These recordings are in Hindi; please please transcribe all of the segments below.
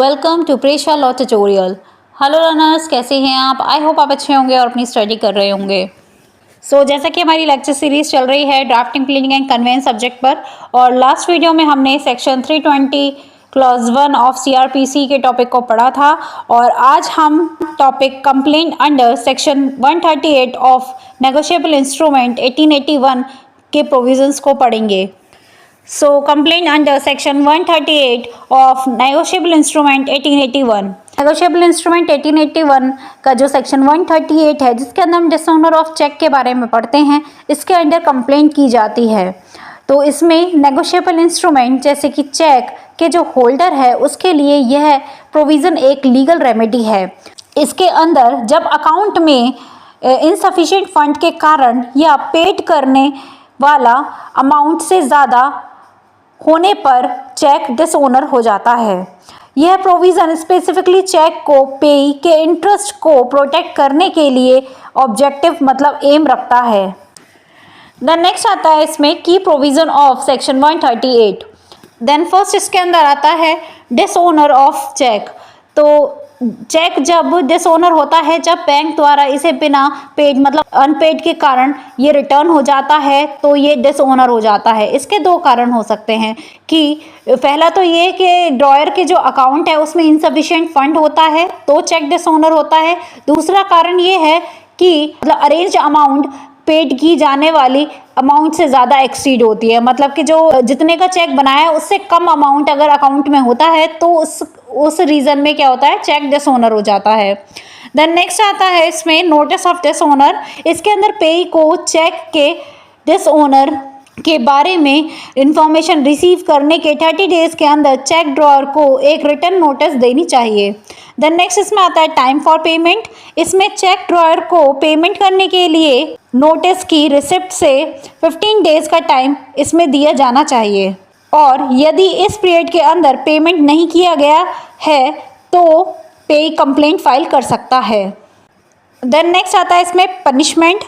Welcome to Presha law tutorial. Hello learners, कैसे हैं आप? आई होप आप अच्छे होंगे और अपनी स्टडी कर रहे होंगे। जैसा कि हमारी लेक्चर सीरीज चल रही है drafting, pleading and conveyance subject पर, और लास्ट वीडियो में हमने सेक्शन 320 क्लॉज 1 ऑफ सीआरपीसी के टॉपिक को पढ़ा था, और आज हम topic complaint under section 138 of negotiable instrument 1881 के प्रोविजंस को पढ़ेंगे। Complaint under section 138 of negotiable instrument 1881। negotiable instrument 1881 का जो section 138 है, जिसके अंदर हम डिसऑनर ऑफ चेक के बारे में पढ़ते हैं, इसके अंडर कंप्लेंट की जाती है। तो इसमें नेगोशिएबल इंस्ट्रूमेंट जैसे कि चेक के जो होल्डर है उसके लिए यह प्रोविज़न एक लीगल रेमेडी है। इसके अंदर जब अकाउंट में इनसफिशिएंट फंड के कारण या पेड करने वाला अमाउंट से ज़्यादा होने पर चेक डिसओनर हो जाता है। यह प्रोविज़न स्पेसिफिकली चेक को पेई के इंटरेस्ट को प्रोटेक्ट करने के लिए ऑब्जेक्टिव मतलब एम रखता है। देन नेक्स्ट आता है इसमें की provision of section 138। Then first इसके अंदर आता है डिसओनर ऑफ चेक। तो चेक जब डिसओनर होता है जब बैंक द्वारा इसे बिना पेड मतलब अनपेड के कारण ये रिटर्न हो जाता है, तो ये डिसओनर हो जाता है। इसके दो कारण हो सकते हैं कि पहला तो ये कि ड्रॉयर के जो अकाउंट है उसमें इनसफिशिएंट फंड होता है तो चेक डिसओनर होता है। दूसरा कारण ये है कि मतलब अरेंज अमाउंट पेड की जाने वाली अमाउंट से ज़्यादा एक्सीड होती है, मतलब कि जो जितने का चेक बनाया है उससे कम अमाउंट अगर अकाउंट में होता है तो उस रीज़न में क्या होता है, चेक डिसओनर हो जाता है। देन नेक्स्ट आता है इसमें नोटिस ऑफ डिसओनर। इसके अंदर पेई को चेक के डिसओनर के बारे में इंफॉर्मेशन रिसीव करने के 30 डेज के अंदर चेक ड्रॉअर को एक रिटर्न नोटिस देनी चाहिए। देन नेक्स्ट इसमें आता है टाइम फॉर पेमेंट। इसमें चेक ड्रॉअर को पेमेंट करने के लिए नोटिस की रिसिप्ट से 15 डेज का टाइम इसमें दिया जाना चाहिए, और यदि इस पीरियड के अंदर पेमेंट नहीं किया गया है तो पेई कंप्लेंट फाइल कर सकता है। देन नेक्स्ट आता है इसमें पनिशमेंट।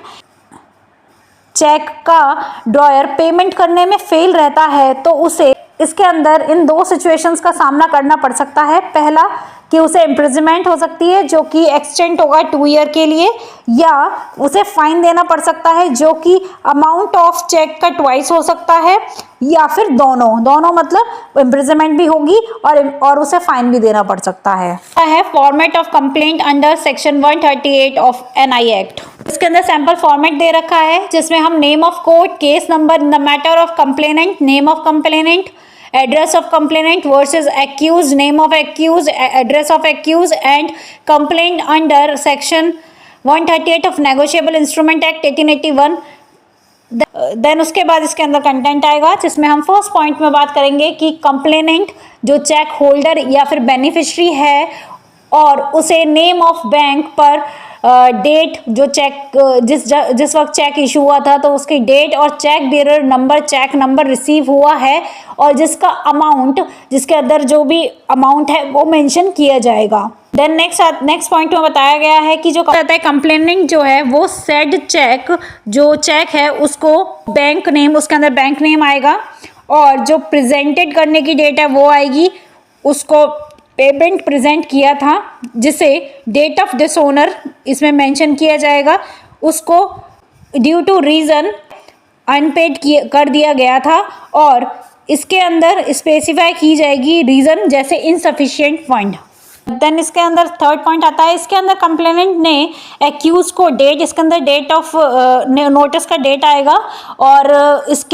चेक का ड्रॉयर पेमेंट करने में फेल रहता है तो उसे इसके अंदर इन दो सिचुएशंस का सामना करना पड़ सकता है। पहला कि उसे इम्प्रिजमेंट हो सकती है जो कि एक्सटेंड होगा 2 ईयर के लिए, या उसे फाइन देना पड़ सकता है जो कि अमाउंट ऑफ चेक का ट्वाइस हो सकता है, या फिर दोनों मतलब इम्प्रिजमेंट भी होगी और उसे फाइन भी देना पड़ सकता है। Format of complaint under section 138 of NI act. इसके अंदर सैंपल फॉर्मेट दे रखा है जिसमें हम name of court, case number, the matter of complainant, name of complainant, address of complainant versus accused, name of accused, address of accused, and complaint under section 138 of negotiable instrument act 1881। Then उसके बाद इसके अंदर कंटेंट आएगा जिसमें हम फर्स्ट पॉइंट में बात करेंगे कि कंप्लेनेंट जो चेक होल्डर या फिर बेनिफिशरी है और उसे नेम ऑफ बैंक पर डेट जो चेक जिस वक्त चेक इशू हुआ था तो उसकी डेट और cheque bearer number, cheque number receive हुआ है, और जिसका अमाउंट जिसके अंदर जो भी अमाउंट है वो मेंशन किया जाएगा। देन नेक्स्ट पॉइंट में बताया गया है कि जो कहता है कंप्लेनेंट जो है वो सेड चेक जो चेक है उसको बैंक नेम, उसके अंदर बैंक नेम आएगा, और जो प्रेजेंटेड करने की डेट है वो आएगी, उसको पेमेंट प्रेजेंट किया था जिसे डेट ऑफ डिसओनर इसमें मेंशन किया जाएगा, उसको ड्यू टू रीज़न अनपेड कर दिया गया था, और इसके अंदर स्पेसिफाई की जाएगी रीज़न जैसे इनसफिशिएंट फंड। देन इसके अंदर थर्ड पॉइंट आता है। इसके अंदर कंप्लेनेंट ने एक्यूज को डेट, इसके अंदर डेट ऑफ नोटिस का डेट आएगा, और इस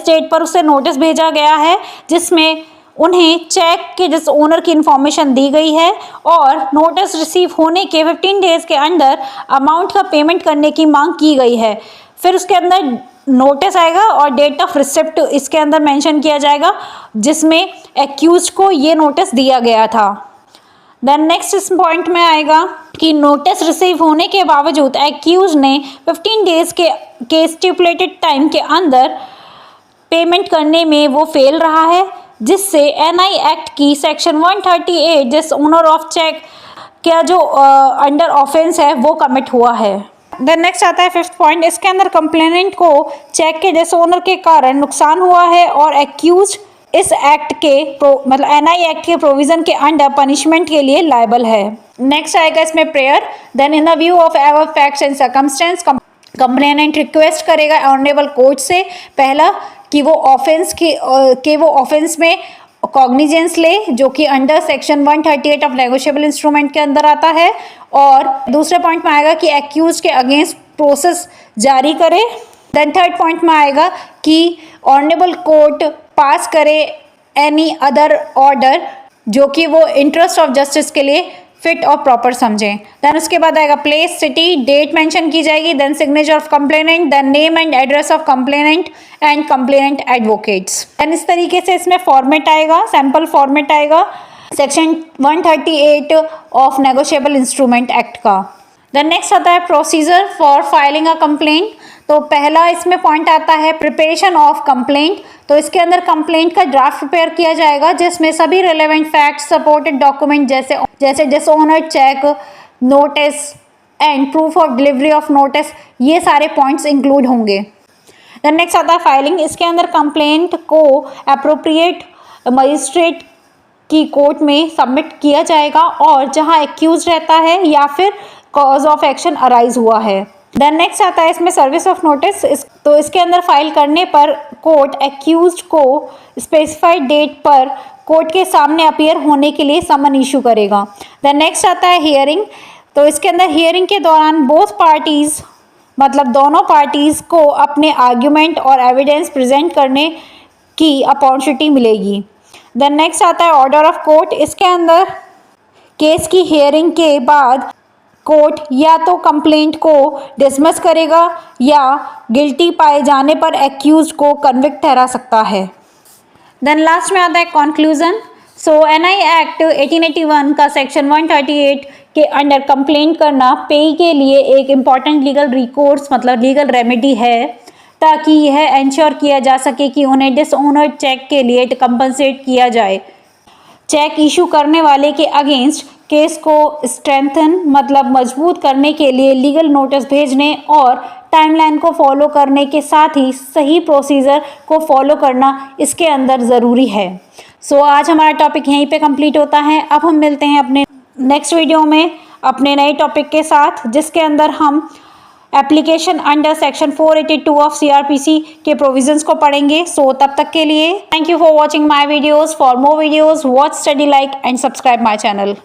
डेट पर उसे नोटिस भेजा गया है जिसमें उन्हें चेक के जिस ओनर की इन्फॉर्मेशन दी गई है, और नोटिस रिसीव होने के 15 डेज के अंदर अमाउंट का पेमेंट करने की मांग की गई है। फिर उसके अंदर नोटिस आएगा और डेट ऑफ रिसिप्ट इसके अंदर मेंशन किया जाएगा जिसमें एक्यूज को ये नोटिस दिया गया था। देन नेक्स्ट इस पॉइंट में आएगा कि नोटिस रिसीव होने के बावजूद एक्यूज ने 15 डेज के स्टिपुलेटेड टाइम के अंदर पेमेंट करने में वो फेल रहा है, जिससे एनआई एक्ट की सेक्शन 138 जिस ओनर ऑफ चेक का जो अंडर ऑफेंस है वो कमिट हुआ है। देन नेक्स्ट आता है फिफ्थ पॉइंट। इसके अंदर कंप्लेनेंट को चेक के डिसओनर के कारण नुकसान हुआ है और एक्यूज इस एक्ट के मतलब एनआई एक्ट के प्रोविजन के अंडर पनिशमेंट के लिए लायबल है। नेक्स्ट आएगा इसमें prayer. Then in the view of ever facts and circumstance complainant request करेगा ऑनरेबल कोर्ट से, पहला कि वो ऑफेंस में कॉग्निजेंस ले, जो कि under section 138 of negotiable instrument के अंदर आता है, और दूसरे पॉइंट में आएगा कि एक्यूज के अगेंस्ट प्रोसेस जारी करे। देन थर्ड पॉइंट में आएगा कि ऑनरेबल कोर्ट पास करे एनी अदर ऑर्डर जो कि वो इंटरेस्ट ऑफ जस्टिस के लिए फिट और प्रॉपर समझें। देन उसके बाद आएगा प्लेस, सिटी, डेट मेंशन की जाएगी। Then signature of complainant, then name and address of complainant and complainant advocates. Then इस तरीके से इसमें फॉर्मेट आएगा, सैम्पल फॉर्मेट आएगा section 138 of negotiable instrument act का। देन नेक्स्ट आता है procedure for filing a complaint. तो पहला इसमें पॉइंट आता है प्रिपरेशन ऑफ कंप्लेंट। तो इसके अंदर कंप्लेंट का ड्राफ्ट प्रिपेयर किया जाएगा, जिसमें सभी रिलेवेंट फैक्ट्स, सपोर्टेड डॉक्यूमेंट जैसे dishonour cheque, notice and proof of delivery of notice, ये सारे पॉइंट्स इंक्लूड होंगे। देन नेक्स्ट आता है फाइलिंग। इसके अंदर कंप्लेंट को अप्रोप्रिएट मजिस्ट्रेट की कोर्ट में सबमिट किया जाएगा, और जहां एक्यूज रहता है या फिर कॉज ऑफ एक्शन अराइज हुआ है। देन नेक्स्ट आता है इसमें सर्विस ऑफ नोटिस। तो इसके अंदर फाइल करने पर कोर्ट एक्यूज्ड को स्पेसिफाइड डेट पर कोर्ट के सामने अपीयर होने के लिए समन इशू करेगा। देन नेक्स्ट आता है हियरिंग। तो इसके अंदर हियरिंग के दौरान बोथ पार्टीज मतलब दोनों पार्टीज को अपने आर्ग्यूमेंट और एविडेंस प्रेजेंट करने की अपॉर्चुनिटी मिलेगी। देन नेक्स्ट आता है ऑर्डर ऑफ कोर्ट। इसके अंदर केस की हियरिंग के बाद कोर्ट या तो कंप्लेंट को डिसमिस करेगा या गिल्टी पाए जाने पर एक्यूज को कन्विक्ट ठहरा सकता है। देन लास्ट में आता है कंक्लूजन। सो एनआई एक्ट 1881 का सेक्शन 138 के अंडर कंप्लेंट करना पे के लिए एक इम्पॉर्टेंट लीगल रिकोर्स मतलब लीगल रेमेडी है, ताकि यह इंश्योर किया जा सके कि उन्हें डिसऑनर्ड चेक के लिए कंपनसेट किया जाए। चेक इशू करने वाले के अगेंस्ट केस को स्ट्रेंथन मतलब मजबूत करने के लिए लीगल नोटिस भेजने और टाइमलाइन को फॉलो करने के साथ ही सही प्रोसीजर को फॉलो करना इसके अंदर ज़रूरी है। सो आज हमारा टॉपिक यहीं पे कंप्लीट होता है। अब हम मिलते हैं अपने नेक्स्ट वीडियो में अपने नए टॉपिक के साथ, जिसके अंदर हम application under section 482 of CRPC के प्रोविजंस को पढ़ेंगे। सो तब तक के लिए thank you for watching my videos. For more videos watch, study, like and subscribe my channel.